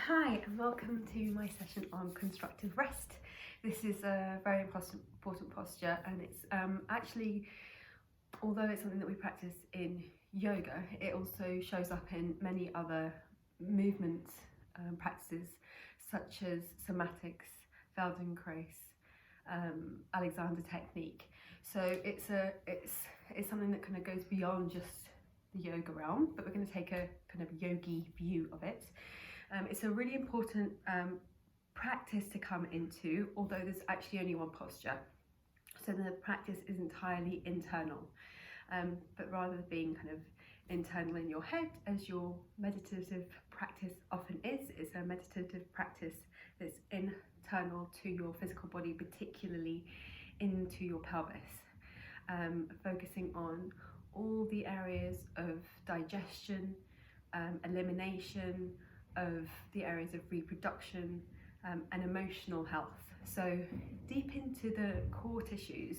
Hi and welcome to my session on constructive rest. This is a very important posture, and it's actually, although it's something that we practice in yoga, it also shows up in many other movement practices such as somatics, Feldenkrais, Alexander technique. So it's something that kind of goes beyond just the yoga realm, but we're going to take a kind of yogi view of it. It's a really important practice to come into, although there's actually only one posture. So the practice is entirely internal, but rather than being kind of internal in your head, as your meditative practice often is, it's a meditative practice that's internal to your physical body, particularly into your pelvis, focusing on all the areas of digestion, elimination, of the areas of reproduction and emotional health. So deep into the core tissues,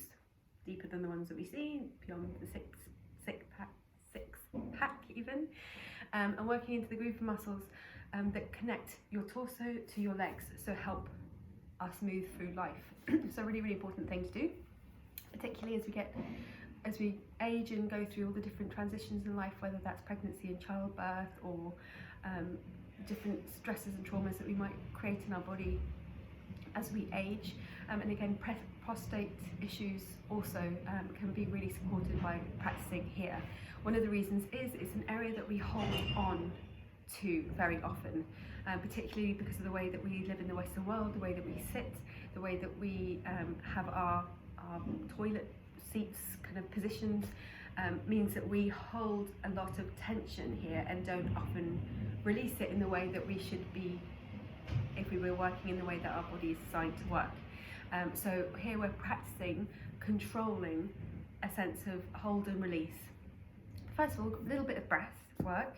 deeper than the ones that we see, beyond the six pack even, and working into the group of muscles that connect your torso to your legs, so help us move through life. So really important thing to do, particularly as we age and go through all the different transitions in life, whether that's pregnancy and childbirth or different stresses and traumas that we might create in our body as we age, and again prostate issues also can be really supported by practicing here. One of the reasons is it's an area that we hold on to very often, particularly because of the way that we live in the Western world, the way that we sit, the way that we have our toilet seats kind of positioned, means that we hold a lot of tension here and don't often release it in the way that we should be if we were working in the way that our body is designed to work. So here we're practicing controlling a sense of hold and release. First of all, a little bit of breath work.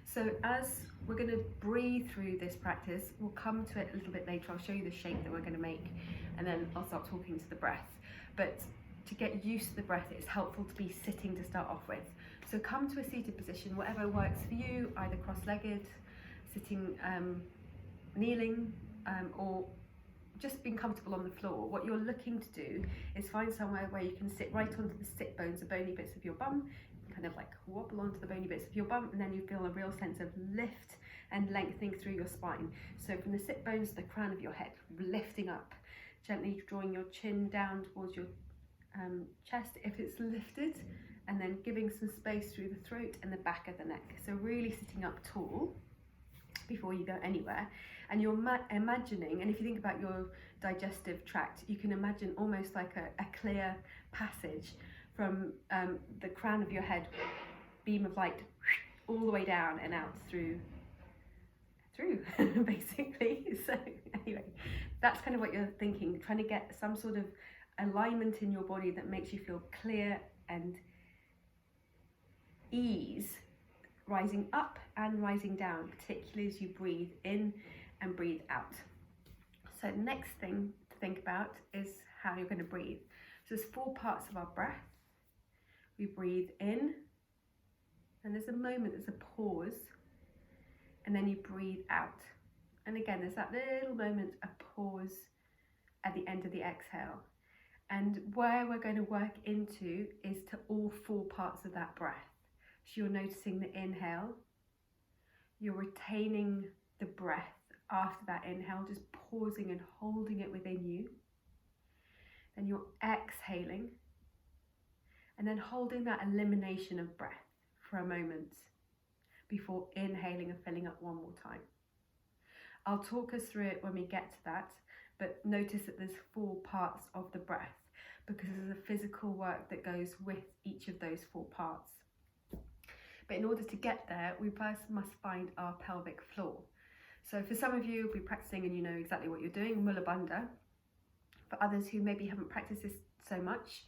So as we're going to breathe through this practice, we'll come to it a little bit later. I'll show you the shape that we're going to make, and then I'll start talking to the breath. But to get used to the breath, it's helpful to be sitting to start off with. So come to a seated position, whatever works for you, either cross-legged, sitting, kneeling, or just being comfortable on the floor. What you're looking to do is find somewhere where you can sit right onto the sit bones, the bony bits of your bum, kind of like wobble onto the bony bits of your bum, and then you feel a real sense of lift and lengthening through your spine. So from the sit bones to the crown of your head, lifting up, gently drawing your chin down towards your chest if it's lifted, and then giving some space through the throat and the back of the neck. So really sitting up tall before you go anywhere, and you're imagining, and if you think about your digestive tract, you can imagine almost like a clear passage from the crown of your head, beam of light all the way down and out through basically. So anyway, that's kind of what you're thinking, trying to get some sort of alignment in your body that makes you feel clear and ease, rising up and rising down, particularly as you breathe in and breathe out. So the next thing to think about is how you're going to breathe. So there's 4 parts of our breath. We breathe in, and there's a moment, there's a pause, and then you breathe out. And again, there's that little moment, a pause at the end of the exhale. And where we're going to work into is to all 4 parts of that breath. So you're noticing the inhale, you're retaining the breath after that inhale, just pausing and holding it within you. Then you're exhaling, and then holding that elimination of breath for a moment before inhaling and filling up one more time. I'll talk us through it when we get to that, but notice that there's 4 parts of the breath, because there's a physical work that goes with each of those 4 parts. But in order to get there, we first must find our pelvic floor. So for some of you, you'll be practicing and you know exactly what you're doing, Mula Bandha. For others who maybe haven't practiced this so much,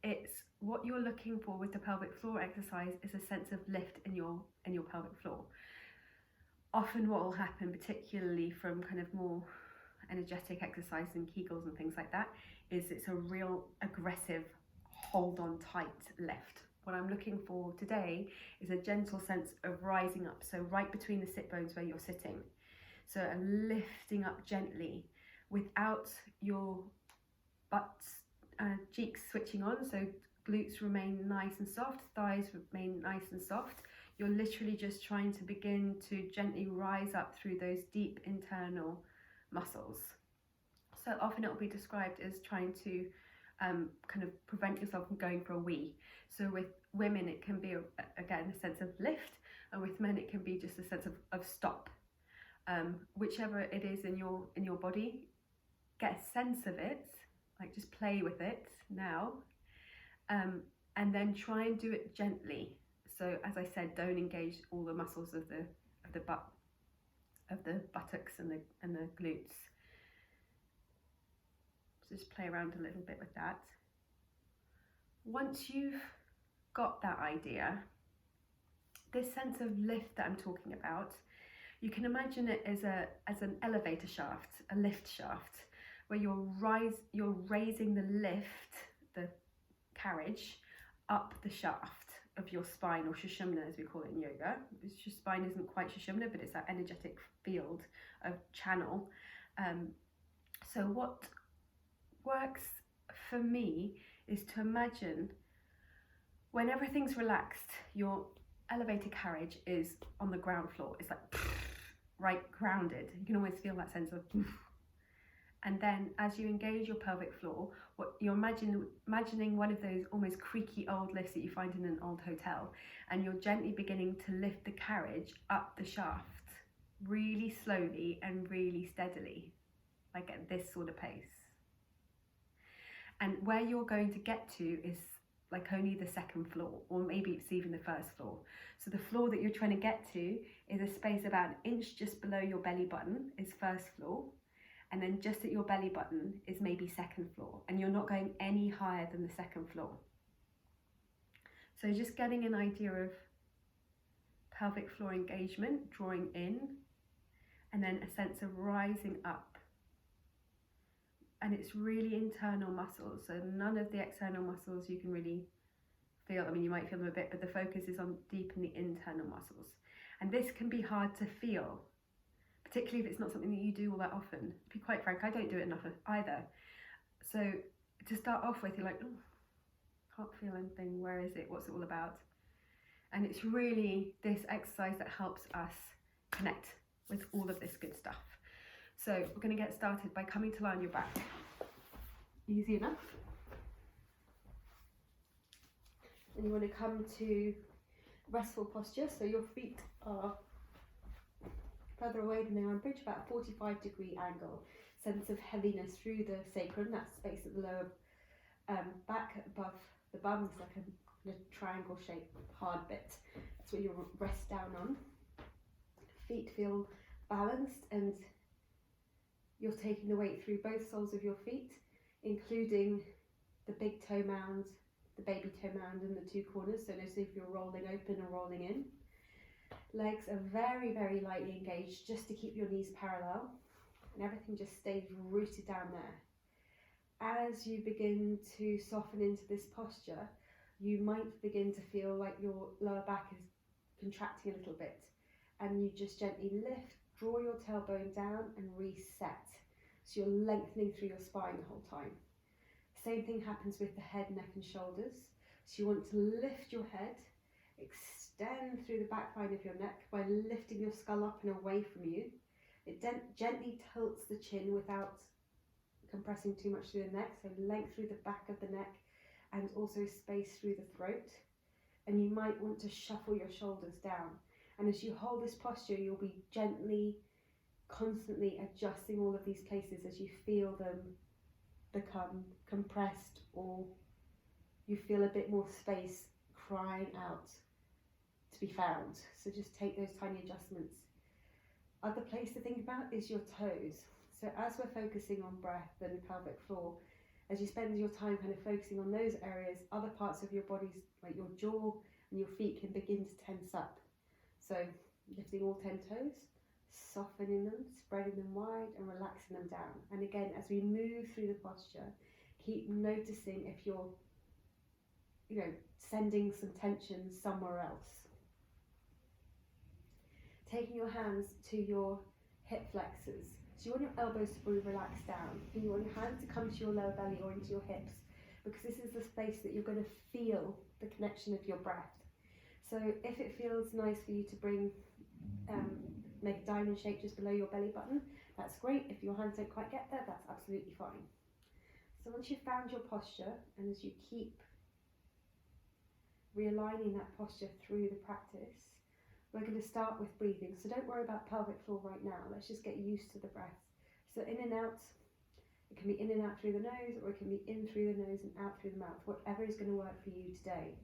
it's what you're looking for with the pelvic floor exercise is a sense of lift in your pelvic floor. Often what will happen, particularly from kind of more energetic exercise and Kegels and things like that, is it's a real aggressive hold on tight lift. What I'm looking for today is a gentle sense of rising up, so right between the sit bones where you're sitting. So lifting up gently without your butts, cheeks switching on. So glutes remain nice and soft, thighs remain nice and soft. You're literally just trying to begin to gently rise up through those deep internal muscles. So often it will be described as trying to kind of prevent yourself from going for a wee. So with women it can be again a sense of lift, and with men it can be just a sense of stop. Whichever it is in your body, get a sense of it, like just play with it now, and then try and do it gently. So as I said, don't engage all the muscles of the buttocks and the glutes. So just play around a little bit with that. Once you've got that idea, this sense of lift that I'm talking about, you can imagine it as an elevator shaft, a lift shaft, where you're raising the lift, the carriage, up the shaft of your spine, or Sushumna as we call it in yoga. Your spine isn't quite Sushumna, but it's that energetic field of channel. So what works for me is to imagine when everything's relaxed, your elevator carriage is on the ground floor. It's like right grounded. You can always feel that sense of and then as you engage your pelvic floor, what you're imagining one of those almost creaky old lifts that you find in an old hotel, and you're gently beginning to lift the carriage up the shaft really slowly and really steadily, like at this sort of pace. And where you're going to get to is like only the second floor, or maybe it's even the first floor. So the floor that you're trying to get to is a space about an inch just below your belly button is first floor, and then just at your belly button is maybe second floor, and you're not going any higher than the second floor. So just getting an idea of pelvic floor engagement, drawing in, and then a sense of rising up. And it's really internal muscles, so none of the external muscles you can really feel. I mean, you might feel them a bit, but the focus is on deep in the internal muscles. And this can be hard to feel, particularly if it's not something that you do all that often. To be quite frank, I don't do it enough either. So to start off with, you're like, oh, can't feel anything, where is it, what's it all about? And it's really this exercise that helps us connect with all of this good stuff. So we're going to get started by coming to lie on your back. Easy enough. And you want to come to restful posture, so your feet are further away than they are in bridge, about a 45-degree angle. Sense of heaviness through the sacrum, that space at the lower back above the bum is like a triangle shaped hard bit. That's where you'll rest down on. Feet feel balanced, and you're taking the weight through both soles of your feet, including the big toe mound, the baby toe mound, and the two corners. So notice if you're rolling open or rolling in. Legs are very, very lightly engaged, just to keep your knees parallel, and everything just stays rooted down there. As you begin to soften into this posture, you might begin to feel like your lower back is contracting a little bit, and you just gently lift, draw your tailbone down and reset. So you're lengthening through your spine the whole time. Same thing happens with the head, neck and shoulders. So you want to lift your head, extend through the back line of your neck by lifting your skull up and away from you. It gently tilts the chin without compressing too much through the neck, so length through the back of the neck and also space through the throat. And you might want to shuffle your shoulders down. And as you hold this posture, you'll be gently, constantly adjusting all of these places as you feel them become compressed, or you feel a bit more space crying out to be found. So just take those tiny adjustments. Other place to think about is your toes. So as we're focusing on breath and pelvic floor, as you spend your time kind of focusing on those areas, other parts of your body, like your jaw and your feet, can begin to tense up. So lifting all 10 toes, softening them, spreading them wide and relaxing them down. And again, as we move through the posture, keep noticing if you're, sending some tension somewhere else. Taking your hands to your hip flexors. So you want your elbows to be relaxed down, and you want your hands to come to your lower belly or into your hips, because this is the space that you're going to feel the connection of your breath. So if it feels nice for you to bring, make a diamond shape just below your belly button, that's great. If your hands don't quite get there, that's absolutely fine. So once you've found your posture, and as you keep realigning that posture through the practice, we're going to start with breathing. So don't worry about pelvic floor right now. Let's just get used to the breath. So in and out. It can be in and out through the nose, or it can be in through the nose and out through the mouth, whatever is going to work for you today.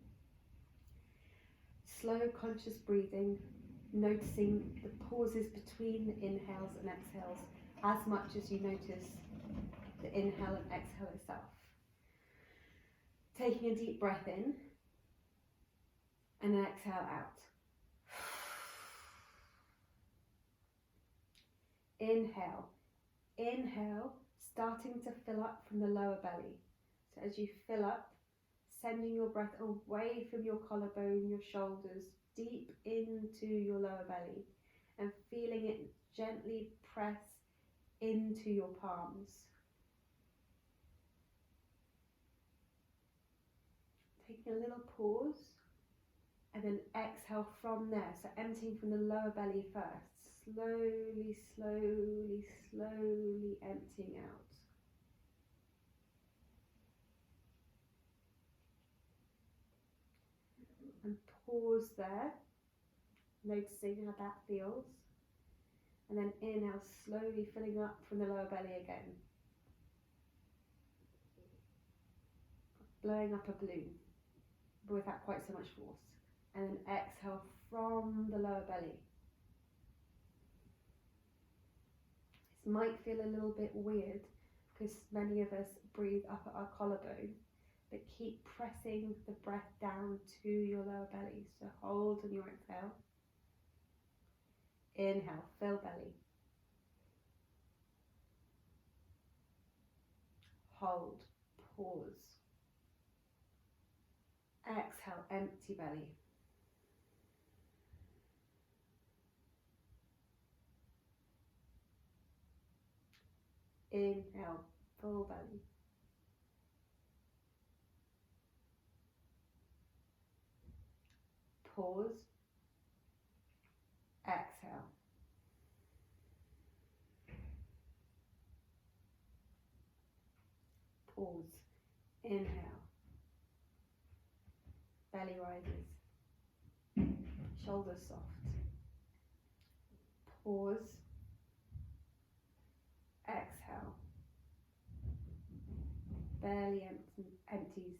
Slow, conscious breathing, noticing the pauses between the inhales and exhales as much as you notice the inhale and exhale itself. Taking a deep breath in and an exhale out. Inhale. Inhale, starting to fill up from the lower belly. So as you fill up, sending your breath away from your collarbone, your shoulders, deep into your lower belly, and feeling it gently press into your palms. Taking a little pause, and then exhale from there. So emptying from the lower belly first. Slowly, slowly, slowly emptying out. And pause there, noticing how that feels. And then inhale, slowly filling up from the lower belly again. Blowing up a balloon, but without quite so much force. And then exhale from the lower belly. This might feel a little bit weird because many of us breathe up at our collarbone, but keep pressing the breath down to your lower belly. So hold on your exhale. Inhale, fill belly. Hold, pause. Exhale, empty belly. Inhale, full belly. Pause. Exhale. Pause. Inhale. Belly rises. Shoulders soft. Pause. Exhale. Belly empties.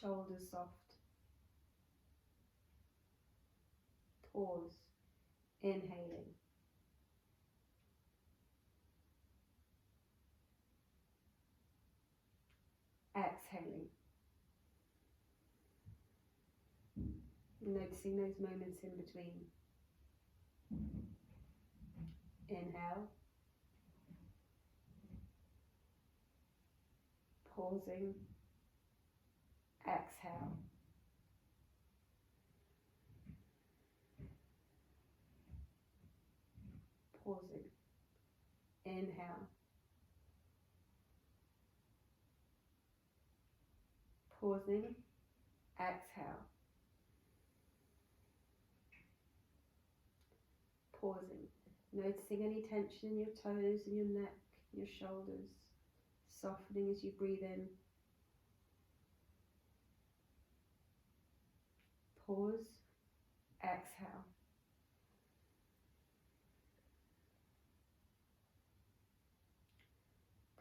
Shoulders soft. Pause. Inhaling. Exhaling. Noticing those moments in between. Inhale. Pausing. Exhale. Pausing. Inhale. Pausing. Exhale. Pausing. Noticing any tension in your toes and your neck, your shoulders. Softening as you breathe in. Pause. Exhale.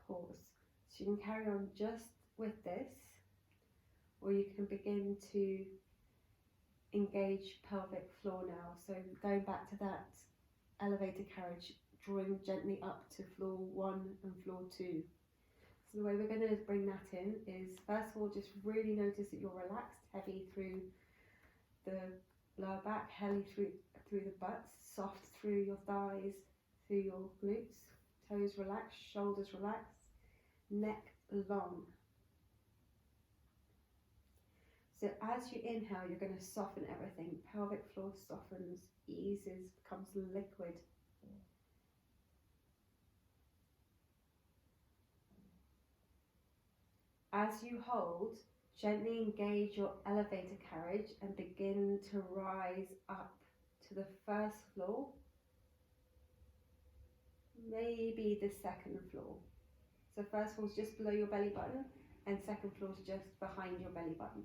Pause. So you can carry on just with this, or you can begin to engage pelvic floor now. So going back to that elevator carriage, drawing gently up to floor 1 and floor 2. So the way we're going to bring that in is, first of all, just really notice that you're relaxed, heavy through the lower back, heavy through the butts, soft through your thighs, through your glutes, toes relaxed, shoulders relaxed, neck long. So as you inhale, you're going to soften everything. Pelvic floor softens, eases, becomes liquid. As you hold, gently engage your elevator carriage and begin to rise up to the first floor, maybe the second floor. So first floor is just below your belly button and second floor is just behind your belly button.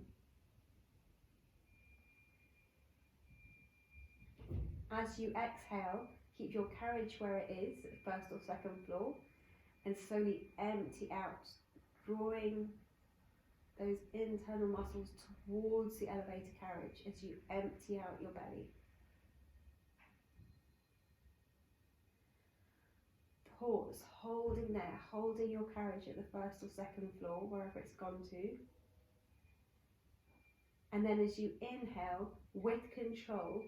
As you exhale, keep your carriage where it is, first or second floor, and slowly empty out, drawing those internal muscles towards the elevator carriage as you empty out your belly. Pause, holding there, holding your carriage at the first or second floor, wherever it's gone to. And then as you inhale, with control,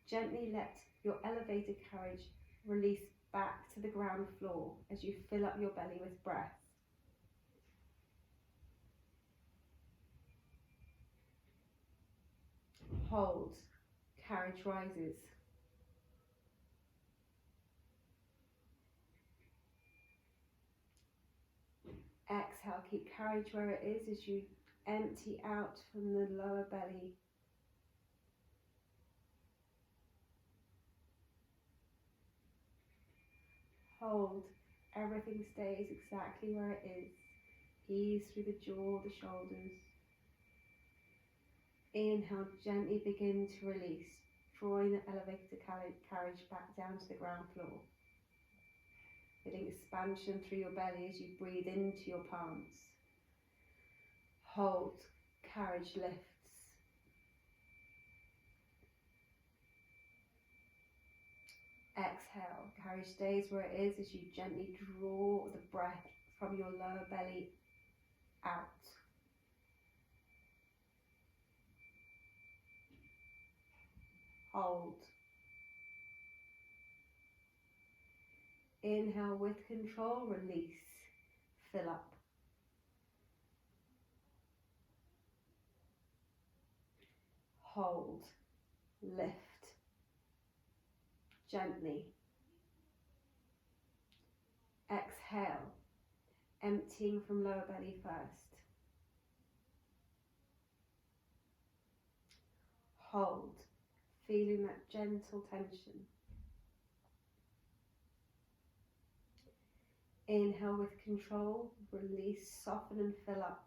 gently let your elevator carriage release back to the ground floor as you fill up your belly with breath. Hold, carriage rises. Exhale, keep carriage where it is as you empty out from the lower belly. Hold, everything stays exactly where it is. Ease through the jaw, the shoulders. Inhale, gently begin to release, drawing the elevator carriage back down to the ground floor. Getting expansion through your belly as you breathe into your palms. Hold, carriage lifts. Exhale, carriage stays where it is as you gently draw the breath from your lower belly out. Hold. Inhale with control, release, fill up. Hold, lift, gently. Exhale, emptying from lower belly first. Hold, feeling that gentle tension. Inhale with control, release, soften and fill up.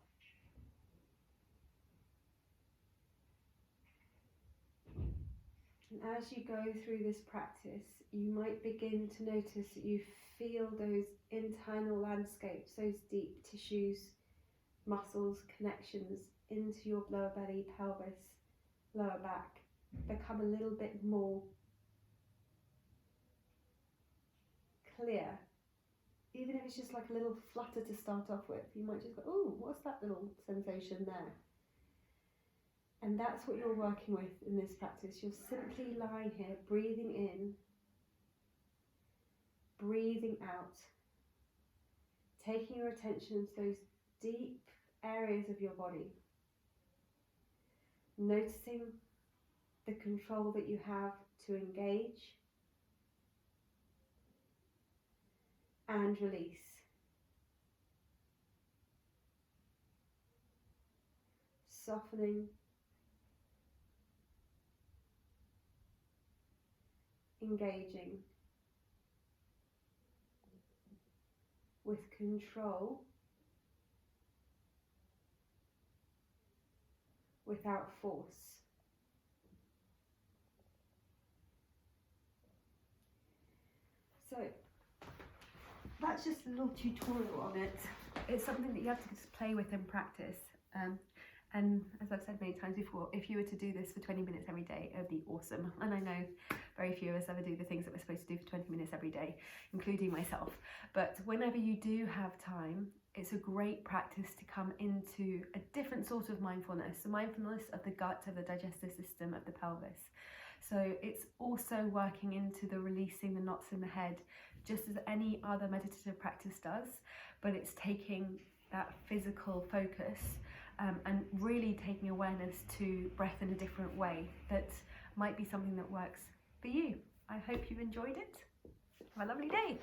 And as you go through this practice, you might begin to notice that you feel those internal landscapes, those deep tissues, muscles, connections into your lower belly, pelvis, lower back, become a little bit more clear. Even if it's just like a little flutter to start off with, you might just go, oh, what's that little sensation there? And that's what you're working with in this practice. You're simply lying here, breathing in, breathing out, taking your attention to those deep areas of your body, noticing the control that you have to engage and release. Softening, engaging with control, without force. So that's just a little tutorial on it. It's something that you have to just play with and practice. And as I've said many times before, if you were to do this for 20 minutes every day, it would be awesome. And I know very few of us ever do the things that we're supposed to do for 20 minutes every day, including myself. But whenever you do have time, it's a great practice to come into a different sort of mindfulness, the mindfulness of the gut, of the digestive system, of the pelvis. So it's also working into the releasing the knots in the head, just as any other meditative practice does, but it's taking that physical focus and really taking awareness to breath in a different way that might be something that works for you. I hope you enjoyed it. Have a lovely day.